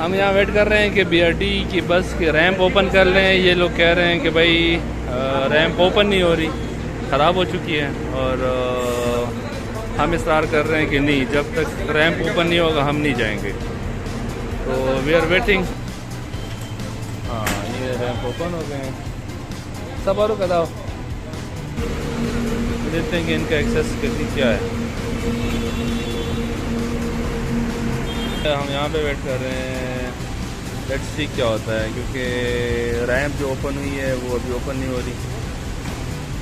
हम यहाँ वेट कर रहे हैं कि BRT की बस की रैंप ओपन कर लें। ये लोग कह रहे हैं कि भाई रैंप ओपन नहीं हो रही, ख़राब हो चुकी है। और हम इसरार कर रहे हैं कि नहीं, जब तक रैंप ओपन नहीं होगा हम नहीं जाएंगे। तो वी आर वेटिंग। हाँ, ये रैंप ओपन हो गए हैं सब। और बताओ, देखते हैं कि इनका एक्सेस कितनी क्या है। हम यहाँ पे वेट कर रहे हैं, लेट्स सी क्या होता है, क्योंकि रैंप जो ओपन हुई है वो अभी ओपन नहीं हो रही।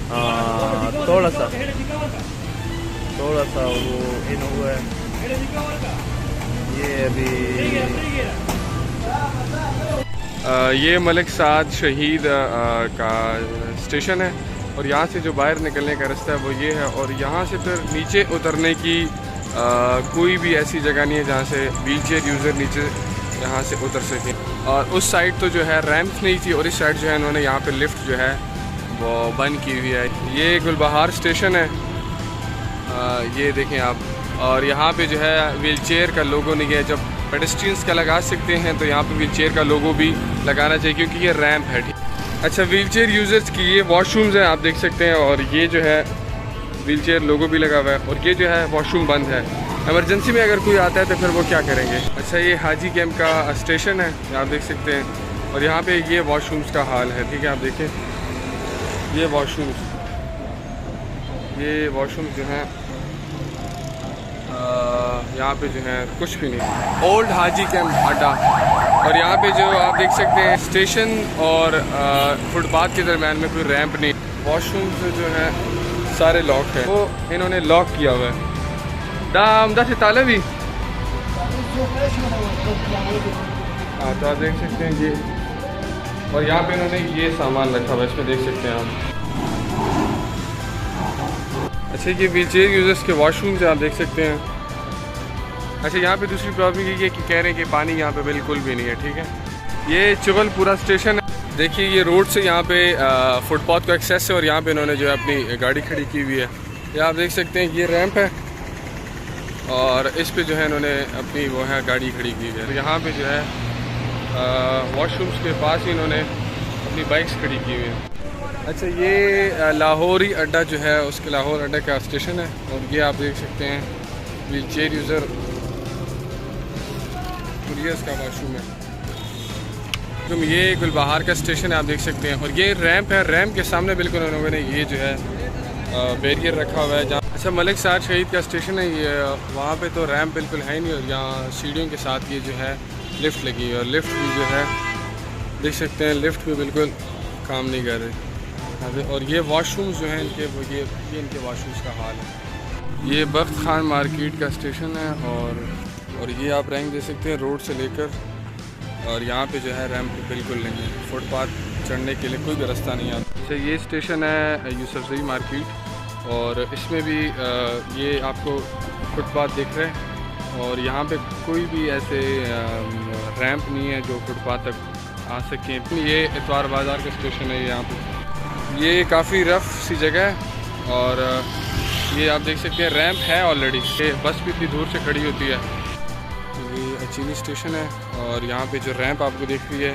हाँ, थोड़ा सा वो इन हुआ है ये अभी। ये मलिक साद शहीद का स्टेशन है और यहाँ से जो बाहर निकलने का रास्ता है वो ये है। और यहाँ से फिर नीचे उतरने की कोई भी ऐसी जगह नहीं है जहाँ से व्हीलचेयर यूज़र नीचे यहाँ से उतर सके। और उस साइड तो जो है रैंप नहीं थी, और इस साइड जो है इन्होंने यहाँ पे लिफ्ट जो है वो बंद की हुई है। ये गुलबहार स्टेशन है, ये देखें आप। और यहाँ पे जो है व्हीलचेयर का लोगो नहीं है। जब पेडेस्ट्रियंस का लगा सकते हैं तो यहाँ पे व्हीलचेयर का लोगो भी लगाना चाहिए, क्योंकि ये रैंप है। अच्छा, व्हीलचेयर यूज़र्स की ये वॉशरूम्स हैं, आप देख सकते हैं। और ये जो है व्हीलचेयर लोगो भी लगा हुआ है, और ये जो है वॉशरूम बंद है। इमरजेंसी में अगर कोई आता है तो फिर वो क्या करेंगे। अच्छा, ये हाजी कैंप का स्टेशन है, आप देख सकते हैं। और यहाँ पे ये वॉशरूम्स का हाल है, ठीक है, आप देखें ये वॉशरूम्स जो हैं यहाँ पे जो है कुछ भी नहीं। ओल्ड हाजी कैंप अड्डा। और यहाँ पे जो आप देख सकते हैं स्टेशन और फुटपाथ के दरम्यान में कोई रैंप नहीं। वॉशरूम्स जो है सारे लॉक है, वो इन्होंने लॉक किया हुआ है। दाम दस ताले भी। हाँ, तो आप देख सकते हैं ये। और यहाँ पे इन्होंने ये सामान रखा हुआ है, इसमें देख सकते हैं आप। अच्छा, ये व्हीलचेयर यूज़र्स के वॉशरूम्स आप देख सकते हैं। अच्छा, यहाँ पे दूसरी प्रॉब्लम ये है कि कह रहे हैं कि पानी यहाँ पे बिल्कुल भी नहीं है, ठीक है। ये चुगलपुरा स्टेशन है। देखिए, ये रोड से यहाँ पे फुटपाथ का एक्सेस है, और यहाँ पे इन्होंने जो है अपनी गाड़ी खड़ी की हुई है। ये आप देख सकते हैं, ये रैंप है और इस पे जो है इन्होंने अपनी वो है गाड़ी खड़ी की हुई है। तो यहाँ पे जो है वॉशरूम्स के पास ही इन्होंने अपनी बाइक्स खड़ी की हुई है। अच्छा, ये लाहौरी अड्डा जो है, उसके लाहौर अड्डा का स्टेशन है। और ये आप देख सकते हैं व्हीलचेयर यूज़र कुरियर्स का वॉशरूम है। तो ये गुलबहार का स्टेशन है, आप देख सकते हैं। और ये रैंप है, रैंप के सामने बिल्कुल उन्होंने ये जो है बैरियर रखा हुआ है। जहाँ अच्छा मलिक साद शहीद का स्टेशन है ये, वहाँ पे तो रैंप बिल्कुल है ही नहीं। और यहाँ सीढ़ियों के साथ ये जो है लिफ्ट लगी है, और लिफ्ट भी जो है देख सकते हैं लिफ्ट भी बिल्कुल काम नहीं कर रही। और ये वॉशरूम्स जो हैं इनके, वो ये इनके वॉशरूम्स का हाल है। ये बख्त खान मार्केट का स्टेशन है। और ये आप रैंक दे सकते हैं रोड से लेकर, और यहाँ पे जो है रैंप बिल्कुल नहीं है। फुटपाथ चढ़ने के लिए कोई भी रास्ता नहीं आता। अच्छा, ये स्टेशन है यूसुफजई मार्केट, और इसमें भी ये आपको फुटपाथ दिख रहे हैं। और यहाँ पे कोई भी ऐसे रैंप नहीं है जो फुटपाथ तक आ सकें। ये इतवार बाज़ार का स्टेशन है। यहाँ पे ये काफ़ी रफ़ सी जगह है, और ये आप देख सकते हैं रैंप है ऑलरेडी। ये बस भी इतनी दूर से खड़ी होती है। ये अचीनी स्टेशन है, और यहाँ पे जो रैंप आपको दिख रही है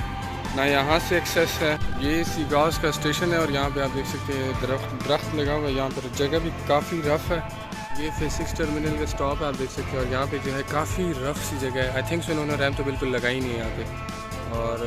ना, यहाँ से एक्सेस है। ये सीगास का स्टेशन है, और यहाँ पे आप देख सकते हैं दरख्त लगा हुआ है। यहाँ पर जगह भी काफ़ी रफ़ है। ये फेज 6 टर्मिनल का स्टॉप है, आप देख सकते हैं। और यहाँ पे जो है काफ़ी रफ़ सी जगह है। आई थिंक सो इन्होंने रैंप तो बिल्कुल लगाई नहीं है यहाँ पे। और